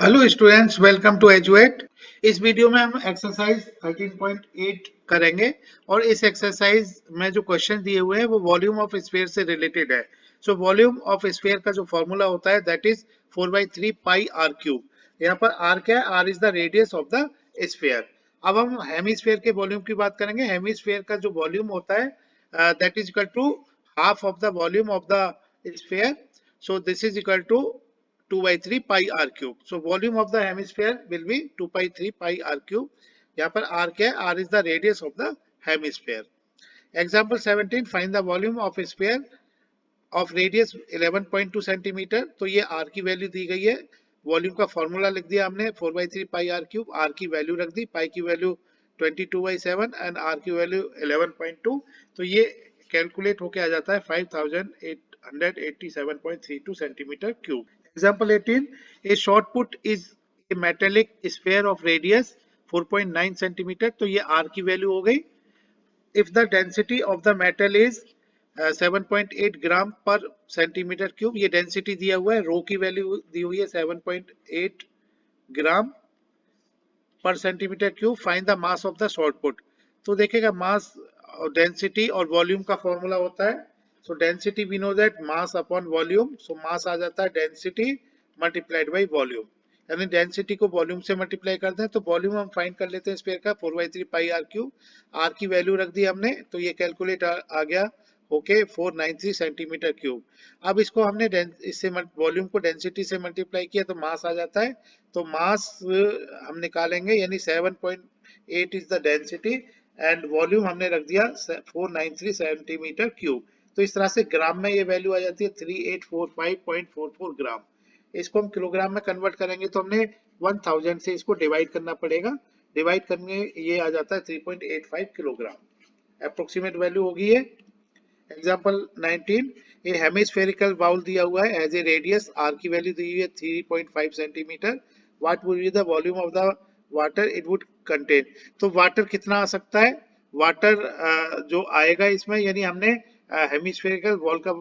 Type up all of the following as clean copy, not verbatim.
Hello students, welcome to Eduate. इस video में हम एक्सरसाइज 13.8 करेंगे और इस एक्सरसाइज में जो क्वेश्चन दिए हुए हैं वो वॉल्यूम ऑफ स्फीयर से रिलेटेड है। सो वॉल्यूम ऑफ स्फीयर का जो फॉर्मूला होता है that is 4/3 pi r cube. यहाँ पर आर क्या है? R is the radius of the sphere. अब हम हेमिस्फीयर के वॉल्यूम की बात करेंगे। हेमिस्फीयर का जो वॉल्यूम होता है that is equal to half of the volume of the sphere. So this is equal to 2/3 pi r cube. So volume of the hemisphere will be 2/3 pi r cube. यहाँ पर r क्या है? R is the radius of the hemisphere. Example 17, find the volume of a sphere of radius 11.2 centimeter. तो ये r की value दी गई है। Volume का फॉर्मूला लिख दिया हमने 4/3 pi r cube। r की वैल्यू रख दी, pi की वैल्यू 22/7 एंड r की वैल्यू 11.2। तो ये कैलकुलेट होके आ जाता है 5887.32 centimetre cube. Example 18, a shot put is a metallic sphere of radius 4.9 centimeter. तो ये r की वैल्यू हो गई। If the density of the metal is 7.8 gram per centimetre cube, ये डेंसिटी दिया हुआ है। रो की वैल्यू दी हुई है 7.8 gram per centimetre cube. Find the mass of the shot put. तो देखेगा मास, डेंसिटी और वॉल्यूम का फॉर्मूला होता है। So density we know that mass upon volume. So mass आ जाता है डेंसिटी मल्टीप्लाइड बाई वॉल्यूम, यानी डेंसिटी को वॉल्यूम से मल्टीप्लाई करते हैं तो वॉल्यूम हम फाइंड कर लेते हैं स्फीयर का 4/3 पाई आर क्यूब। आर की वैल्यू रख दी हमने तो ये कैलकुलेट आ गया ओके 493 सेंटीमीटर क्यूब। अब इसको हमने इससे वॉल्यूम को डेंसिटी से मल्टीप्लाई किया तो मास आ जाता है। तो मास हम निकालेंगे, यानी 7.8 is the density and volume हमने रख दिया 493 सेंटीमीटर क्यूब। तो इस तरह से ग्राम में ये वैल्यू आ जाती है 3845.44 ग्राम। इसको हम किलोग्राम में कन्वर्ट करेंगे तो हमने 1000 से इसको डिवाइड करना पड़ेगा। डिवाइड करने ये आ जाता है 3.85 किलोग्राम। अप्रोक्सीमेट वैल्यू होगी ये। एग्जाम्पल 19, ये हेमिस्फेरिकल बाउल दिया हुआ है एज ए रेडियस, आर की वैल्यू दी हुई है 3.5 centimetre. What would be the volume of the water it would contain. तो वाटर कितना आ सकता है? वाटर जो आएगा इसमें, यानी हमने हेमिस्फेरिकल वॉल का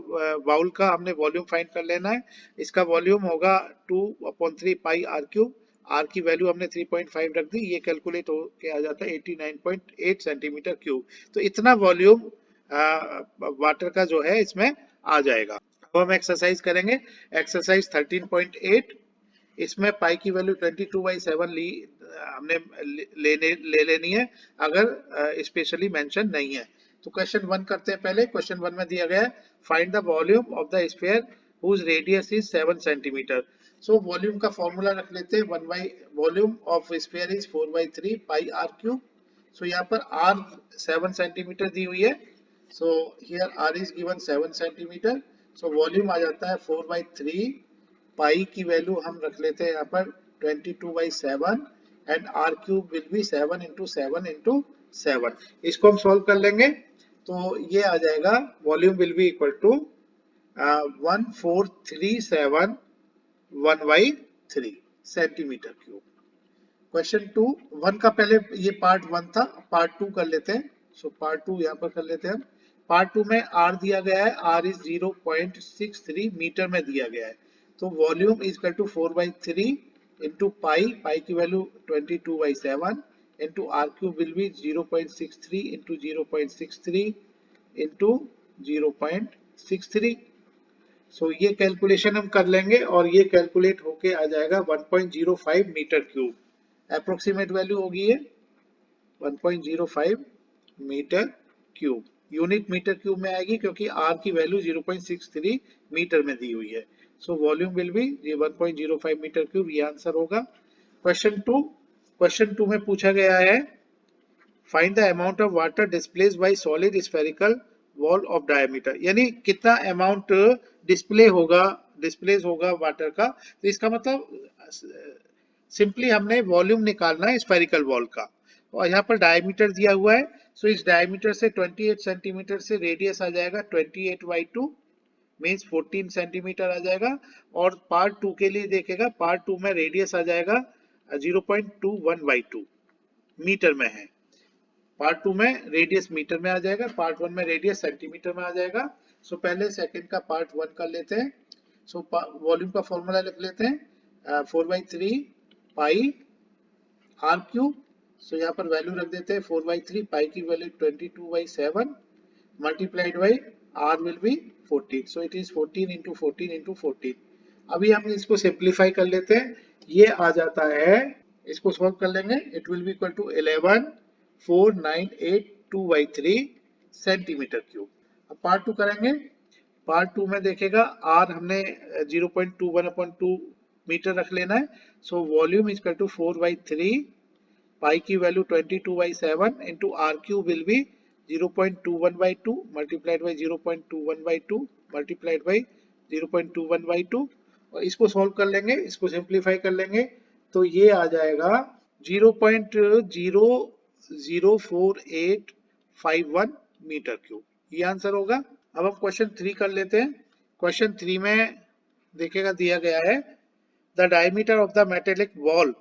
बाउल का हमने वॉल्यूम फाइंड कर लेना है। इसका वॉल्यूम होगा 2/3 पाई आर क्यूब। आर की वैल्यू हमने 3.5 रख दी, ये कैलकुलेट होके आ जाता है 89.8 सेंटीमीटर क्यूब। तो इतना वॉल्यूम वाटर का जो है इसमें आ जाएगा। अब हम एक्सरसाइज करेंगे। एक्सरसाइज 13.8, इसमें पाई की वैल्यू 22/7 ली हमने ले लेनी है अगर स्पेशली मेंशन नहीं है। तो क्वेश्चन 1 करते हैं पहले। क्वेश्चन 1 में दिया गया है find the volume of the sphere whose radius is 7 centimetre. So volume का फॉर्मूला रख लेते हैं। Volume of sphere is 4/3 pi r cube. So यहाँ पर आर 7 सेंटीमीटर दी हुई है। So here R is given 7 centimeter. So volume आ जाता है 4/3, पाई की वैल्यू हम रख लेते हैं यहाँ पर 22/7 and R cube will B 7 into 7 into 7। इसको हम सॉल्व कर लेंगे तो ये आ जाएगा volume will be equal to 1437 centimetre cube. Question 2, 1 का पहले ये पार्ट 1 था, पार्ट 2 कर लेते हैं। सो पार्ट 2 यहाँ पर कर लेते हैं हम। पार्ट 2 में R दिया गया है, R इज 0.63 मीटर में दिया गया है। तो volume is equal to 4/3 into pi, pi की value 22/7 into r cube will be 0.63 into 0.63 into 0.63। So ये कैलकुलेशन हम कर लेंगे और ये कैलकुलेट होके आ जाएगा 1.05 मीटर क्यूब। अप्रोक्सीमेट वैल्यू होगी ये 1.05 metre cube. Unit metre cube में आएगी क्योंकि आर की वैल्यू 0.63 मीटर में दी हुई है। So volume will be 1.05 metre cube, ये आंसर होगा। क्वेश्चन 2 में पूछा गया है find the amount of water displaced by solid spherical ball of diameter, यानी कितना अमाउंट डिस्प्लेस होगा वाटर का। तो इसका मतलब सिंपली हमने वॉल्यूम निकालना है स्फेरिकल वॉल का और यहाँ पर डायमीटर दिया हुआ है। सो इस डायमीटर से 28 सेंटीमीटर से रेडियस आ जाएगा 28/2 मीन्स 14 सेंटीमीटर आ जाएगा। और पार्ट 2 के लिए देखेगा, पार्ट 2 में रेडियस आ जाएगा 0.21/2 मीटर में है। पार्ट 2 में रेडियस मीटर में आ जाएगा, पार्ट 1 में रेडियस सेंटीमीटर में आ जाएगा। सो पहले सेकंड का पार्ट 1 कर लेते हैं। सो वॉल्यूम का फॉर्मूला लिख लेते हैं 4/3 पाई आर क्यूब। सो यहाँ पर वैल्यू रख देते हैं 4/3, पाई की value 22/7 multiplied by r will be 14, so it is 14 into 14 into 14। अभी हम इसको सिंप्लीफाई कर लेते हैं, ये आ जाता है, इसको सॉल्व कर लेंगे, it will be equal to 11,4982/3 centimetre cube. अब पार्ट टू करेंगे, पार्ट टू में देखेगा आर हमने 0.21/2 मीटर रख लेना है। So volume is equal to 4/3, pi की value 22/7 into r cube will be 0.21/2 multiplied by 0.21/2 multiplied by 0.21/2, और इसको सॉल्व कर लेंगे, इसको सिंप्लीफाई कर लेंगे, तो ये आ जाएगा 0.00485 मीटर क्यूब, ये आंसर होगा। अब हम क्वेश्चन 3 कर लेते हैं। क्वेश्चन 3 में देखेगा दिया गया है the diameter of the metallic wall,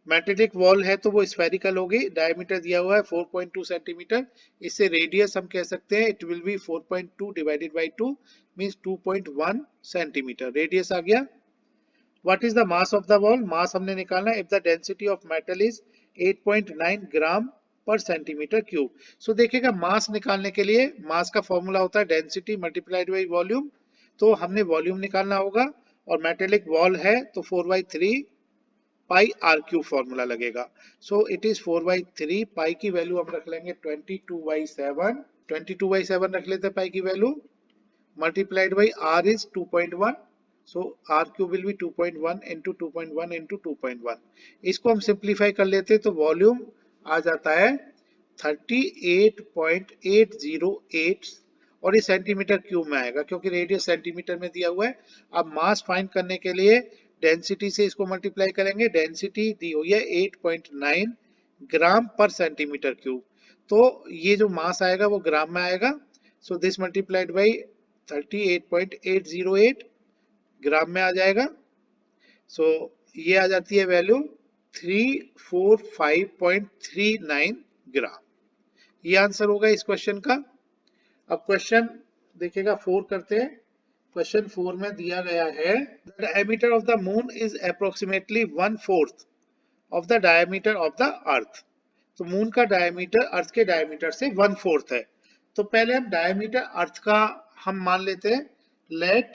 metallic wall है तो वो स्फेरिकल होगी, डायमीटर दिया हुआ है 4.2 सेंटीमीटर, इससे रेडियस हम कह सकते हैं it will be 4.2 divided by 2 means 2.1 centimetre radius आ गया। What is the mass of the wall, mass हमने निकालना है, if the density of metal is 8.9 gram per centimetre cube. सो देखिएगा मास निकालने के लिए मास का फॉर्मूला होता है डेंसिटी मल्टीप्लाइड बाई वॉल्यूम, तो हमने वॉल्यूम निकालना होगा, और मेटेलिक वॉल है तो 4/3 पाई आर क्यूब फॉर्मूला लगेगा। सो इट इज 4/3, पाई की वैल्यू हम रख लेंगे 22/7, 22/7 रख लेते हैं पाई की value, multiplied by r is 2.1, so r cube will be 2.1 into 2.1 into 2.1। इसको हम सिंप्लीफाई कर लेते हैं तो वॉल्यूम आ जाता है 38.808, और ये सेंटीमीटर क्यूब में आएगा क्योंकि रेडियस सेंटीमीटर में दिया हुआ है। अब मास फाइंड करने के लिए डेंसिटी से इसको मल्टीप्लाई करेंगे, डेंसिटी दी हुई है 8.9 ग्राम पर सेंटीमीटर क्यूब, तो ये जो मास आएगा वो ग्राम में आएगा। सो दिस मल्टीप्लाइड बाई 38.808 ग्राम में आ जाएगा। सो ये आ जाती है वैल्यू 345.39 ग्राम, ये आंसर होगा इस क्वेश्चन का। अब क्वेश्चन देखिएगा 4 करते हैं। क्वेश्चन 4 में दिया गया है the diameter of the moon is approximately 1/4 of the diameter of the earth. तो मून का डायमीटर अर्थ के डायमीटर से 1/4 है। तो पहले हम डायमीटर अर्थ का हम मान लेते हैं, let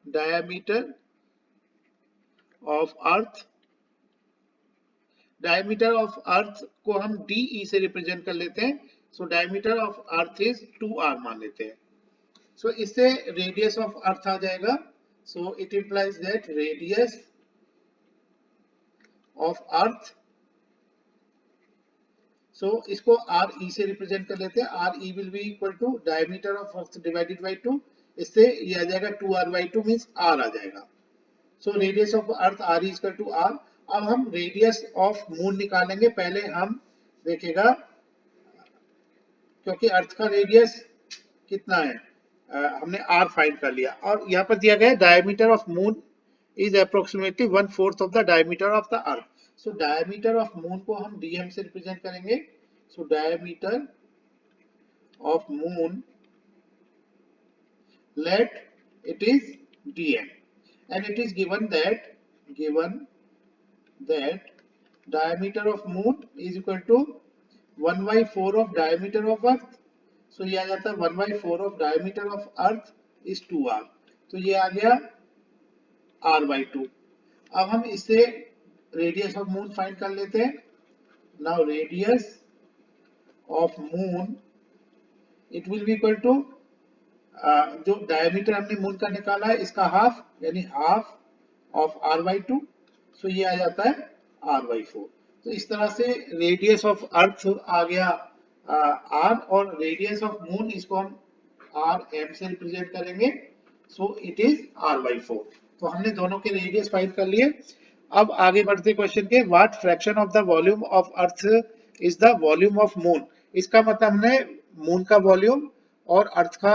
diameter of earth, diameter of earth को हम डी से रिप्रेजेंट कर लेते हैं। So diameter of earth is 2r मान लेते हैं। सो इससे रेडियस ऑफ अर्थ आ जाएगा। So it implies that radius of earth, so इसको आर ई से रिप्रेजेंट कर लेते हैं, R E will be equal to diameter of earth divided by 2, इससे ये आ जाएगा 2r/2 मींस r आ जाएगा। So radius of earth r is equal to r। अब हम रेडियस ऑफ मून निकालेंगे, पहले हम देखेगा क्योंकि अर्थ का रेडियस कितना है, हमने r फाइंड कर लिया, और यहाँ पर दिया गया diameter of moon is approximately 1/4 of the diameter of the earth. So diameter of moon को हम dm से रिप्रेजेंट करेंगे। सो diameter of moon let it is dm, and it is given that diameter of moon is equal to 1/4 of diameter of earth। so ये आ जाता है 1/4 of diameter of earth is 2r, तो ये आ गया r/2। अब हम इससे रेडियस ऑफ मून फाइंड कर लेते हैं। Now radius of moon it will be equal to जो डायमीटर हमने मून का निकाला है इसका हाफ, यानी हाफ ऑफ r/2, सो ये आ जाता है r/4। तो इस तरह से रेडियस ऑफ अर्थ आ गया r, और रेडियस ऑफ मून इसको हम rm से रिप्रेजेंट करेंगे, सो इट इज r/4। तो हमने दोनों के रेडियस फाइंड कर लिए। अब आगे बढ़ते क्वेश्चन के, what fraction of the volume of earth is the volume of moon. इसका मतलब हमने मून का वॉल्यूम और अर्थ का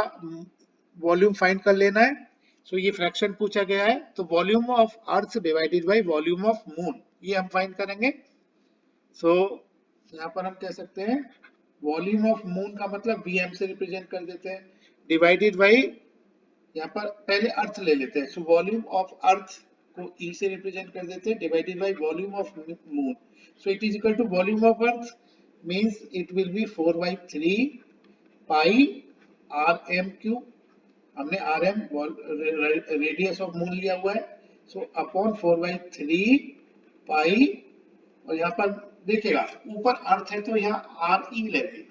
वॉल्यूम फाइंड कर लेना है। सो ये फ्रैक्शन पूछा गया है, तो volume of earth divided by volume of moon, ये हम फाइंड करेंगे। सो यहाँ पर हम कह सकते हैं वॉल्यूम ऑफ मून का मतलब vm से रिप्रेजेंट कर देते हैं, डिवाइडेड बाय, यहाँ पर पहले अर्थ ले लेते हैं। सो वॉल्यूम ऑफ अर्थ को E से रिप्रेजेंट कर देते हैं, divided by volume of moon. So it is equal to volume of earth means it will be 4/3 pi RM cube. हमने RM रेडियस ऑफ मून लिया हुआ है, सो अपॉन 4/3 पाई, और यहाँ पर देखिएगा ऊपर अर्थ है तो यहाँ RE लेंगे,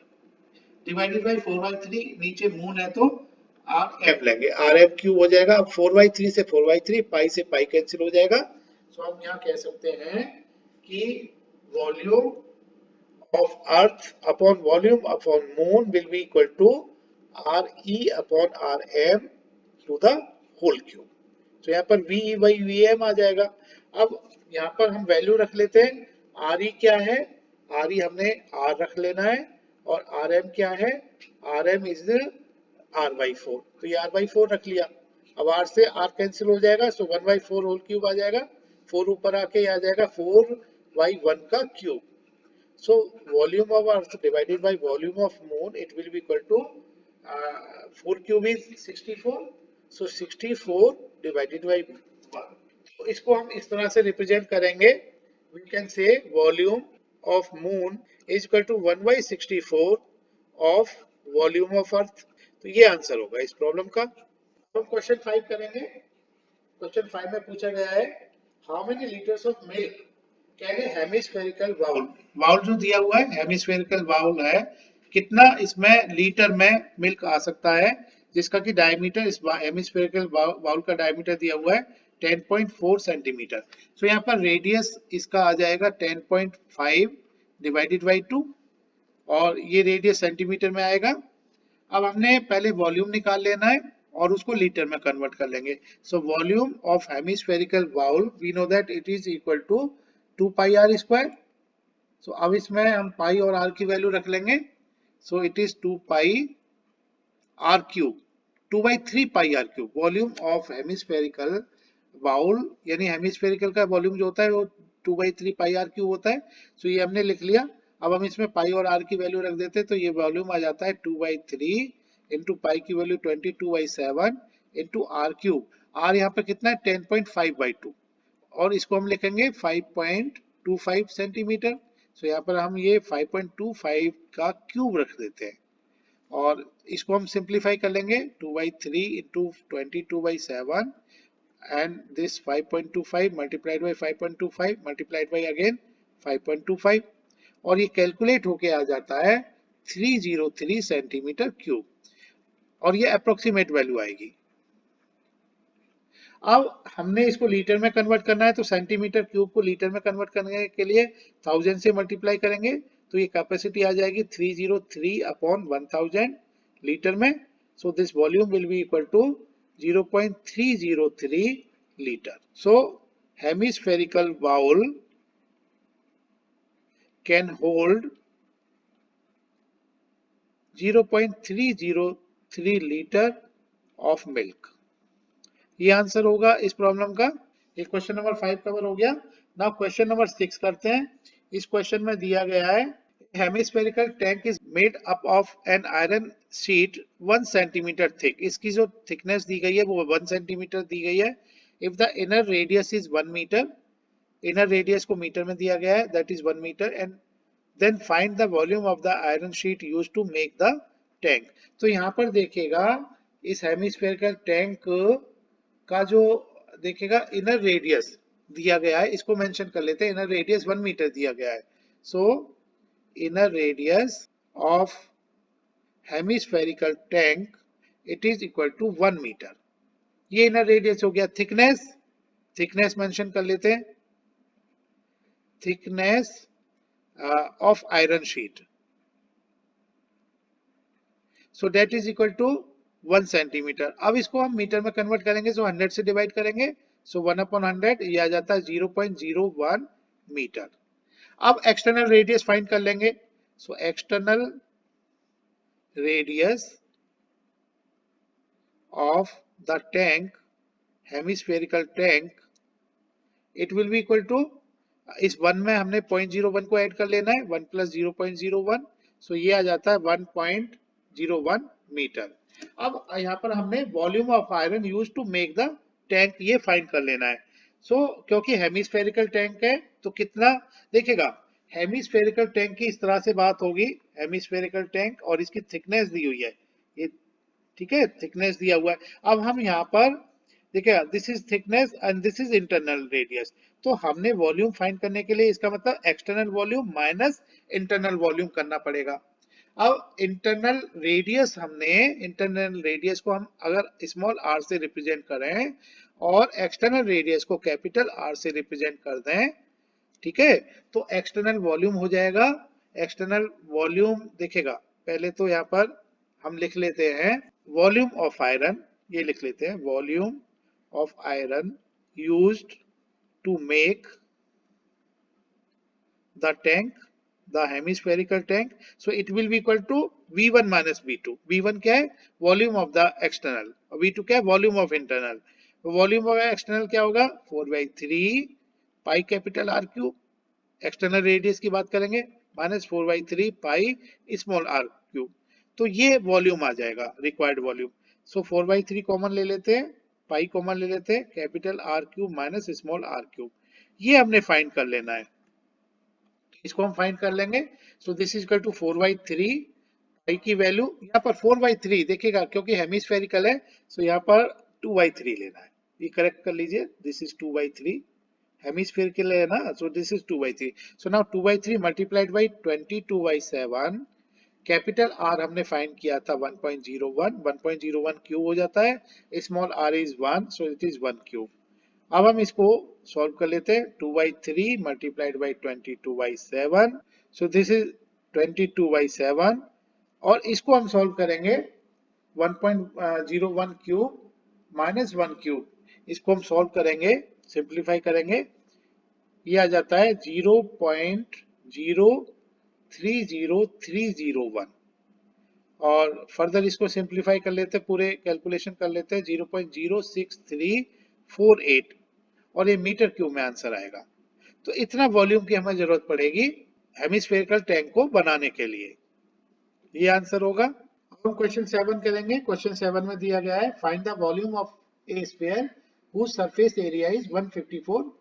डिवाइडेड बाई 4/3, नीचे मून है तो RM लेंगे, RM क्यूब हो जाएगा. अब 4/3 से 4/3, पाई से पाई कैंसिल हो जाएगा. सो हम यहाँ कह सकते हैं कि volume of earth upon volume upon moon will be equal to RE upon RM to the whole cube. तो यहाँ पर VE by VM आ जाएगा. अब यहाँ पर हम वैल्यू रख लेते हैं. RE क्या है? RE हमने R रख लेना है, और RM क्या है? RM is R/4. तो ये R/4 रख लिया. अब R से R कैंसिल हो जाएगा, सो 1/4 होल क्यूब आ जाएगा. 4 ऊपर आके आ जाएगा 4/1 का cube. So volume of earth divided by volume of moon, it will be equal to 4 cube is 64. So 64 divided by 1. तो इसको हम इस तरह से रिप्रेजेंट करेंगे. We can say volume of moon is equal to 1/64 of volume of earth. तो ये answer होगा इस प्रॉब्लम का. हम क्वेश्चन 5 करेंगे. क्वेश्चन 5 में पूछा गया है how many litres of milk can a hemispherical bowl. Bowl जो दिया हुआ है हेमिस्फेरिकल बाउल है, कितना इसमें लीटर में मिल्क आ सकता है, जिसका कि डायमीटर इस हेमिस्फेरिकल बाउल का डायमीटर दिया हुआ है 10.4 सेंटीमीटर. सो यहाँ पर रेडियस इसका आ जाएगा 10.5 डिवाइडेड बाई 2, और ये रेडियस सेंटीमीटर में आएगा. अब हमने पहले वॉल्यूम निकाल लेना है और उसको लीटर में कन्वर्ट कर लेंगे. So volume of hemispherical bowl we know that it is equal to 2 pi r square. So अब इसमें हम पाई और आर की वैल्यू रख लेंगे. So it is 2 pi r cube, 2/3 pi r cube. Volume of hemispherical bowl यानी hemispherical का volume जो होता है वो 2/3 पाई आर क्यूब होता है. सो ये हमने लिख लिया. अब हम इसमें पाई और आर की वैल्यू रख देते हैं, तो ये वॉल्यूम आ जाता है 2/3 इंटू पाई की value 22/7 into r cube. R यहाँ पे कितना है 10.5/2, और इसको हम लिखेंगे 5.25 सेंटीमीटर. सो यहाँ पर हम ये 5.25 का क्यूब रख देते हैं, और इसको हम सिंप्लीफाई कर लेंगे 2/3 into 22/7 and this 5.25 multiplied by 5.25 multiplied by again 5.25, और ये कैलकुलेट होके आ जाता है 303 सेंटीमीटर क्यूब, और ये अप्रोक्सीमेट वैल्यू आएगी. अब हमने इसको लीटर में कन्वर्ट करना है, तो सेंटीमीटर क्यूब को लीटर में कन्वर्ट करने के लिए 1000 से मल्टीप्लाई करेंगे, तो ये कैपेसिटी आ जाएगी 303 अपॉन 1000 लीटर में. So this volume will be equal to 0.303 liter. So hemispherical bowl can hold 0.303 liter of milk. ये आंसर होगा इस प्रॉब्लम का. ये क्वेश्चन नंबर 5 कवर हो गया. नाउ क्वेश्चन नंबर 6 करते हैं. इस क्वेश्चन में दिया गया है hemispherical tank is made up of an iron sheet 1 centimetre thick. इसकी जो थिकनेस दी गई है वो 1 सेंटीमीटर दी गई है. If the inner radius is 1 meter, inner radius को मीटर में दिया गया है, that is 1 meter, and then find the volume of the iron sheet used to make the tank. तो यहाँ पर देखेगा इस हेमिस्फेरिकल टैंक का जो देखेगा इनर रेडियस दिया गया है, इसको मेंशन कर लेते हैं. इनर रेडियस 1 मीटर दिया गया है. So inner radius of hemispherical tank it is equal to 1 metre. ये इनर रेडियस हो गया. थिकनेस मेंशन कर लेते हैं, thickness of iron sheet, so that is equal to 1 centimetre. अब इसको हम मीटर में कन्वर्ट करेंगे, सो 100 से डिवाइड करेंगे, सो 1/100 ये आ जाता है 0.01 मीटर. अब एक्सटर्नल रेडियस फाइंड कर लेंगे. So external radius of the tank, hemispherical tank, it will be equal to, इस 1 में हमने 0.01 को ऐड कर लेना है, 1 प्लस 0.01, सो ये आ जाता है 1.01 मीटर. अब यहाँ पर हमने volume of iron use to make the tank ये फाइंड कर लेना है. क्योंकि हेमिस्फेरिकल टैंक है तो कितना देखिएगा, हेमिस्फेरिकल टैंक की इस तरह से बात होगी, हेमिस्फेरिकल टैंक और इसकी थिकनेस दी हुई है ये, ठीक है, थिकनेस दिया हुआ है। अब हम यहाँ पर देखिए, this is thickness and this is internal radius. तो हमने वॉल्यूम फाइंड करने के लिए इसका मतलब external volume minus internal volume करना पड़ेगा। अब इंटरनल रेडियस को हम अगर स्मॉल आर से रिप्रेजेंट करें और एक्सटर्नल रेडियस को कैपिटल आर से रिप्रेजेंट कर दें, ठीक है, तो एक्सटर्नल वॉल्यूम हो जाएगा। एक्सटर्नल वॉल्यूम देखेगा, पहले तो यहाँ पर हम लिख लेते हैं वॉल्यूम ऑफ आयरन, ये लिख लेते हैं volume of iron used to make the tank, the hemispherical tank, so it will be equal to V1 minus V2। V1 क्या है, वॉल्यूम ऑफ द एक्सटर्नल, और V2 क्या है, volume of internal. Volume of external क्या होगा, 4/3 pi capital r cube, external radius की बात करेंगे, minus 4/3 pi small r cube. तो ये वॉल्यूम आ जाएगा, रिक्वायर्ड वॉल्यूम। सो 4/3 कॉमन ले लेते हैं, पाई कॉमन ले लेते हैं, capital r cube minus small r cube, ये हमने फाइंड कर लेना है। इसको हम फाइंड कर लेंगे। So this is equal to 4/3 pi की वैल्यू, यहाँ पर 4/3 देखिएगा क्योंकि हेमिस्फेरिकल है, सो यहाँ पर 2/3 लेना है, ये करेक्ट कर लीजिए, दिस इज 2/3, हेमिस्फेरिकल है ना, so this is 2/3। So now 2/3 multiplied by 22/7, capital r हमने फाइंड किया था 1.01, 1.01 क्यूब हो जाता है, small r is 1, so it is 1 cube. अब हम इसको सॉल्व कर लेते हैं, 2/3 multiplied by 22/7, so this is 22/7, और इसको हम सॉल्व करेंगे 1.01 क्यूब माइनस 1 क्यूब, इसको हम सॉल्व करेंगे, सिंप्लीफाई करेंगे, ये आ जाता है 0.030301, और फर्दर इसको सिंप्लीफाई कर लेते हैं, पूरे कैलकुलेशन कर लेते हैं, 0.06348, और ये मीटर क्यूब में आंसर आएगा। तो इतना वॉल्यूम की हमें जरूरत पड़ेगी हेमिस्फेरिकल टैंक को बनाने के लिए, ये आंसर होगा। अब हम क्वेश्चन 7 करेंगे। क्वेश्चन 7 में दिया गया है, find the volume of A sphere whose surface area is 154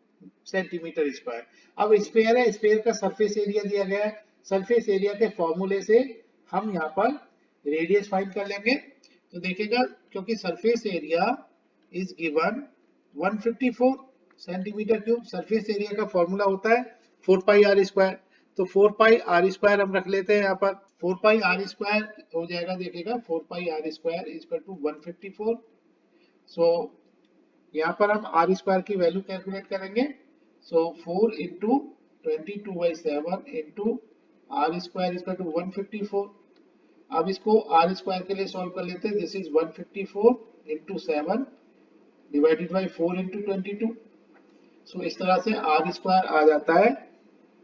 centimetre square. अब स्फीयर है, स्फीयर का सरफेस एरिया दिया गया है, सरफेस एरिया के फॉर्मूले से हम यहाँ पर रेडियस फाइंड कर लेंगे। तो देखिएगा, क्योंकि surface area is given 154 centimetre cube, surface area का फॉर्मूला होता है 4 पाई आर स्क्वायर, तो 4 पाई आर स्क्वायर हम रख लेते हैं यहाँ पर, 4 पाई आर स्क्वायर हो जाएगा, देखिएगा 4 pi r square is equal to 154। So यहाँ पर हम आर स्क्वायर की वैल्यू कैलकुलेट करेंगे, so 4 into 22/7 into r square is equal to 154। अब इसको आर स्क्वायर के लिए सॉल्व कर लेते हैं, this is 154 into 7 divided by 4 into 22। सो इस तरह से आर स्क्वायर आ जाता है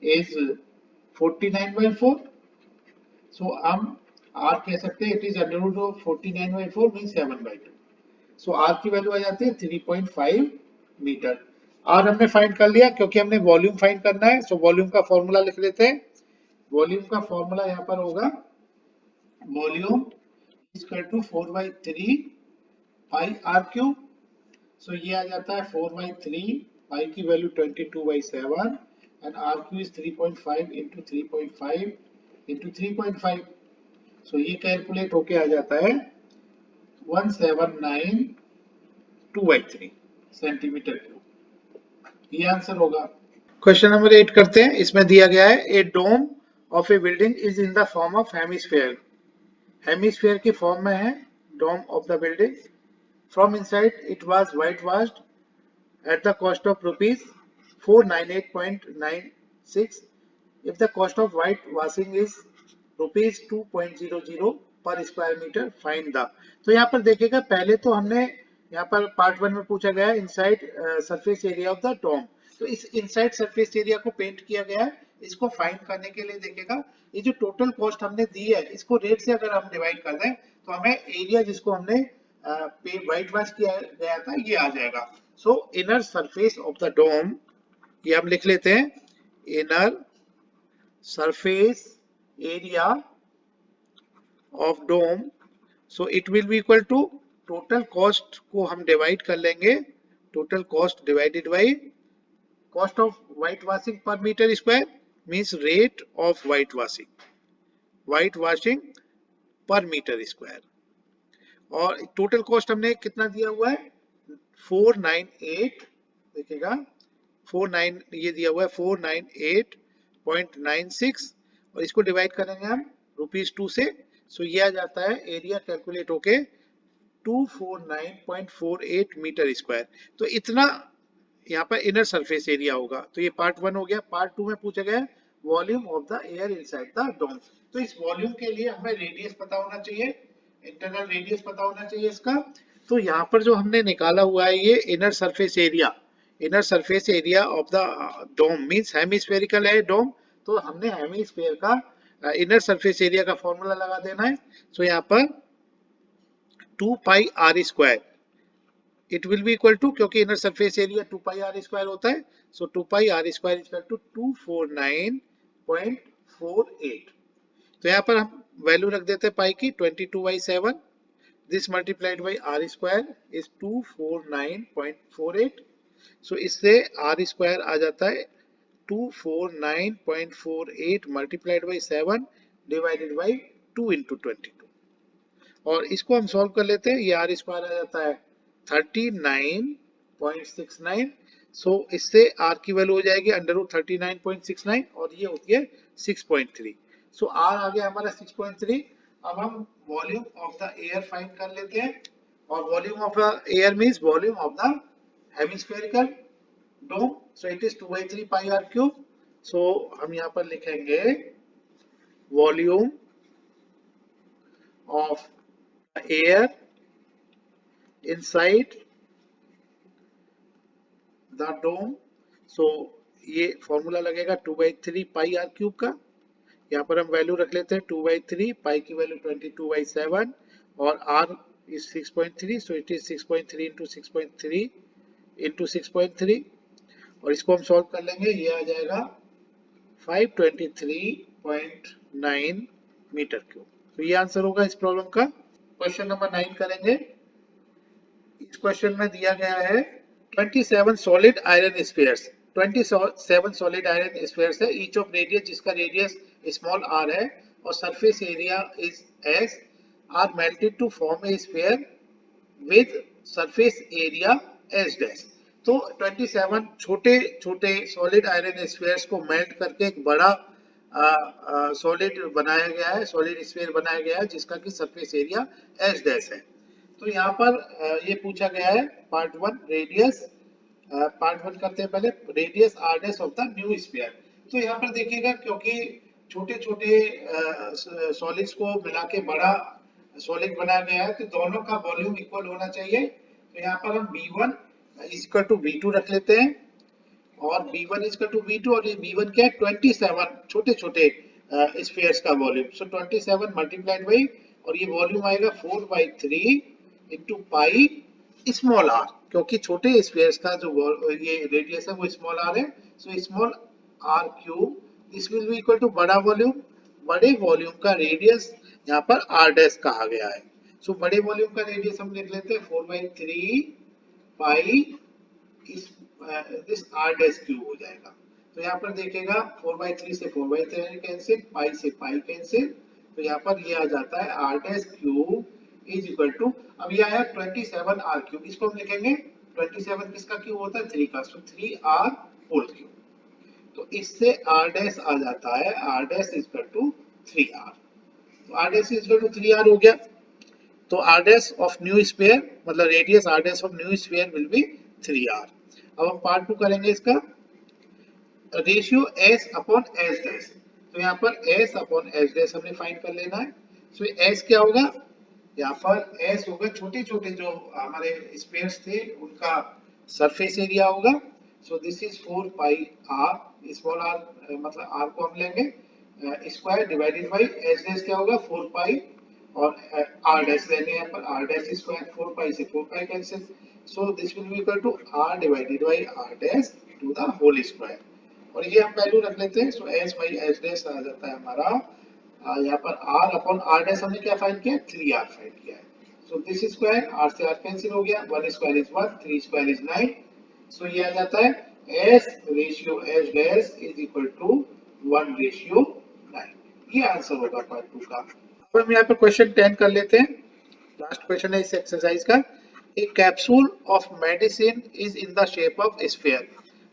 इज 49/4। सो हम आर कह सकते हैं it is under root of 49/4 mean 7/2। So r की वैल्यू आ जाती है 3.5 मीटर। आर हमने फाइंड कर लिया, क्योंकि हमने वॉल्यूम फाइंड करना है, सो वॉल्यूम का फॉर्मूला लिख लेते हैं। वॉल्यूम का फॉर्मूला यहाँ पर होगा, volume is equal to 4/3 pi r cube. So ये आ जाता है 4/3, पाई की value 22/7 and r cube is 3.5 into 3.5 into 3.5। So ये कैलकुलेट होके आ जाता है 1792/3 सेंटीमीटर क्यूब, ये आंसर होगा। क्वेश्चन नंबर 8 करते हैं। इसमें दिया गया है, a dome of a building is in the form of hemisphere, hemisphere की फॉर्म में है डोम of the building, from inside it was white washed at the cost of rupees 498.96, if the cost of white washing is rupees 2.00 per square meter, find the। तो यहाँ पर देखिएगा, पहले तो हमने यहाँ पर पार्ट 1 में पूछा गया है inside surface area of the dome, तो इस इनसाइड सरफेस एरिया को पेंट किया गया है, इसको फाइंड करने के लिए देखिएगा, ये जो टोटल कॉस्ट हमने दी है, इसको रेट से अगर हम डिवाइड कर दें तो हमें एरिया जिसको हमने व्हाइट वॉश किया गया था ये आ जाएगा। So inner surface of the dome, ये हम लिख लेते हैं, inner surface area of dome, so it will be equal to, total cost को हम डिवाइड कर लेंगे total cost divided by cost of whitewashing per meter square means rate of whitewashing per meter square। और total cost हमने कितना दिया हुआ है 498, देखिएगा 49 ये दिया हुआ है 498.96 और इसको डिवाइड करेंगे हम ₹2 से। सो ये आ जाता है एरिया कैलकुलेट होके 249.48 मीटर स्क्वायर। तो इतना यहाँ पर इनर सरफेस एरिया होगा। तो ये पार्ट 1 हो गया। पार्ट 2 में पूछा गया volume of the air inside the dome. तो इस वॉल्यूम के लिए हमें रेडियस पता होना चाहिए, इंटरनल रेडियस पता होना चाहिए इसका। तो यहाँ पर जो हमने निकाला हुआ है ये inner surface area of the dome means hemispherical है डोम। तो हमने हेमिस्फेयर का इनर सरफेस एरिया का फॉर्मूला लगा देना है। सो यहाँ पर 2 pi r square it will be equal to, क्योंकि inner surface area 2 pi r square होता है। So 2 pi r square equal to 249.48। तो यहाँ पर हम वैल्यू रख देते हैं पाई की 22/7। This multiplied by r square is 249.48। So इससे आर स्क्वायर आ जाता है 249.48 multiplied by 7 divided by 2 into 22। और इसको हम सॉल्व कर लेते हैं। ये आर स्क्वायर आ जाता है 39.69। सो इससे आर की वैल्यू हो जाएगी √39.69 और ये होती है 6.3। सो आर आ गया हमारा 6.3। अब हम volume of the air find कर लेते हैं। और volume of the air means volume of the hemispherical dome. So it is 2/3 pi r cube. So हम यहाँ पर लिखेंगे volume of air inside the dome। So ये फॉर्मूला लगेगा 2/3 पाई आर क्यूब का। यहाँ पर हम वैल्यू रख लेते हैं 2/3, पाई की वैल्यू 22/7 और r is 6.3। So it is 6.3 into 6.3 into 6.3 और इसको हम सॉल्व कर लेंगे। ये आ जाएगा 523.9 मीटर क्यूब। तो ये आंसर होगा इस प्रॉब्लम का। क्वेश्चन नंबर 9 करेंगे। इस क्वेश्चन में दिया गया है 27 solid iron spheres. 27 solid iron spheres है, ईच ऑफ रेडियस जिसका रेडियस स्मॉल r है और surface area is s are melted to form a sphere with surface area s dash. तो 27 छोटे छोटे सॉलिड आयरन स्फीयर्स को मेल्ट करके एक बड़ा सॉलिड बनाया गया है, सॉलिड स्फीयर बनाया गया है जिसका कि सरफेस एरिया s डैश है। तो यहाँ पर ये पूछा गया है पार्ट 1 रेडियस। पार्ट 1 करते हैं पहले, radius r dash of the new sphere. तो यहाँ पर देखिएगा क्योंकि छोटे छोटे सॉलिड्स को मिला के बड़ा सॉलिड बनाया गया है तो दोनों का वॉल्यूम इक्वल होना चाहिए। तो यहाँ पर हम V1 is equal to V2 रख लेते हैं और V1 is equal to V2 और ये V1 क्या है 27 छोटे छोटे स्फीयर्स का वॉल्यूम। सो 27 मल्टीप्लाइड बाई और ये वॉल्यूम आएगा 4/3 इंटू पाई स्मॉल आर, क्योंकि छोटे स्फीयर्स का जो ये रेडियस है वो स्मॉल आर है। So small r cube this will be equal to बड़ा वॉल्यूम, बड़े वॉल्यूम का रेडियस यहाँ पर आर डैश कहा गया है। सो बड़े वॉल्यूम का रेडियस हम लिख लेते हैं 4/3 पाई दिस आर डैश क्यूब हो जाएगा। तो यहाँ पर देखिएगा 4/3 से 4/3 कैंसिल, पाई से पाई कैंसिल। तो यहाँ पर ये आ जाता है r dash cube is equal to, अब ये आया 27 आर क्यूब, इसको हम लिखेंगे 27 किसका क्यूब होता है 3 का। So 3 r whole cube. तो इससे आर डैश आ जाता है r dash is equal to 3 r. तो r dash is equal to 3 r हो गया। तो r dash of new sphere मतलब radius r dash of new sphere will be 3 r. अब हम पार्ट 2 करेंगे इसका, ratio S upon S dash. तो यहाँ पर एस अपॉन एस डैश हमने फाइंड कर लेना है। सो एस क्या होगा, यहाँ पर एस होगा छोटे छोटे जो हमारे स्पेयर्स थे उनका सरफेस एरिया होगा। So this is 4 pi r, small r मतलब आर को हम लेंगे square divided by s dash क्या होगा 4 पाई और आर डैश लेंगे यहाँ पर आर डैश स्क्वायर 4 पाई से 4 pi cancel. So this will be equal to r divided by r dash to the whole square और ये हम वैल्यू रख लेते हैं। So s by s dash आ जाता है हमारा यहाँ पर r अपॉन r डैश हमने क्या फाइंड किया 3r फाइंड किया है। सो दिस स्क्वायर r से r कैंसिल हो गया, 1 square is 1, 3 square is 9 so ये आ जाता है S ratio S dash is equal to 1 ratio 9। ये आंसर होगा पार्ट 2 का। अब हम यहाँ पे क्वेश्चन 10 कर लेते हैं। लास्ट क्वेश्चन है इस एक्सरसाइज का। A capsule of medicine is in the shape of sphere.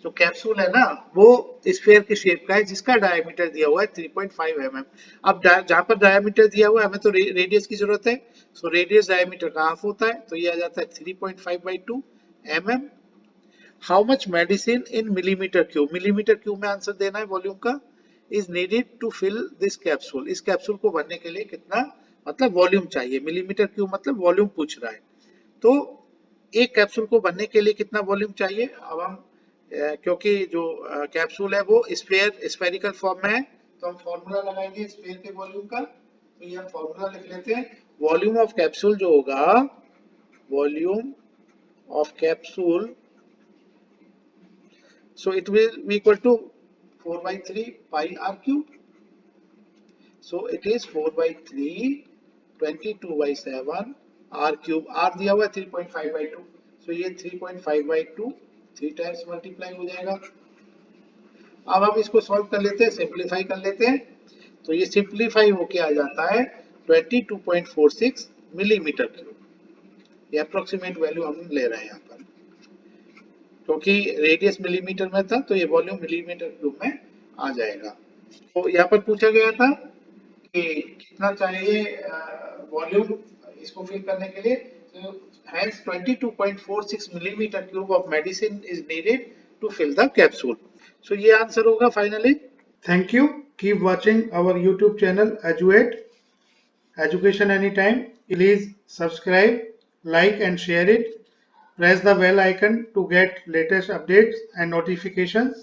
जो कैप्सूल है ना वो स्फीयर के शेप का है जिसका डायमीटर दिया हुआ है 3.5 mm। अब जहां पर डायमीटर दिया हुआ है हमें तो रेडियस की जरूरत है। सो रेडियस डायमीटर का हाफ होता है तो ये आ जाता है 3.5/2 mm। How much medicine in millimetre cube, millimetre cube में आंसर देना है वॉल्यूम का। Is needed to fill this capsule, इस कैप्सूल को भरने के लिए कितना मतलब वॉल्यूम चाहिए। मिलीमीटर क्यूब मतलब वॉल्यूम पूछ रहा है। तो एक कैप्सूल को भरने के लिए कितना वॉल्यूम चाहिए। अब हम क्योंकि जो कैप्सूल है वो स्फेरिकल फॉर्म में है तो हम फॉर्मूला लगाएंगे स्फीयर के वॉल्यूम का। तो ये हम फॉर्मूला लिख लेते हैं। वॉल्यूम ऑफ कैप्सूल जो होगा, volume of capsule, so it will be equal to 4/3 pi r cube. So it is 4/3 22/7 r cube। r दिया हुआ है 3.5/2, so ये 3.5/2 3 टाइम्स मल्टीप्लाई हो जाएगा। अब हम इसको सॉल्व कर लेते हैं, सिंप्लीफाई कर लेते हैं। तो ये सिंप्लीफाई होके आ जाता है 22.46 मिलीमीटर क्यूब। ये अप्रोक्सीमेट वैल्यू हम ले रहे हैं यहाँ पर क्योंकि रेडियस मिलीमीटर में था तो ये वॉल्यूम मिलीमीटर क्यूब में आ जाएगा। तो यहाँ पर पूछा गया था कि कितना चाहिए वॉल्यूम इसको फिल करने के लिए। तो hence 22.46 millimeter cube of medicine is needed to fill the capsule। so ये आंसर होगा finally. Thank you. Keep watching our YouTube channel Eduate education anytime। please subscribe, like and share it। press the bell icon to get latest updates and notifications।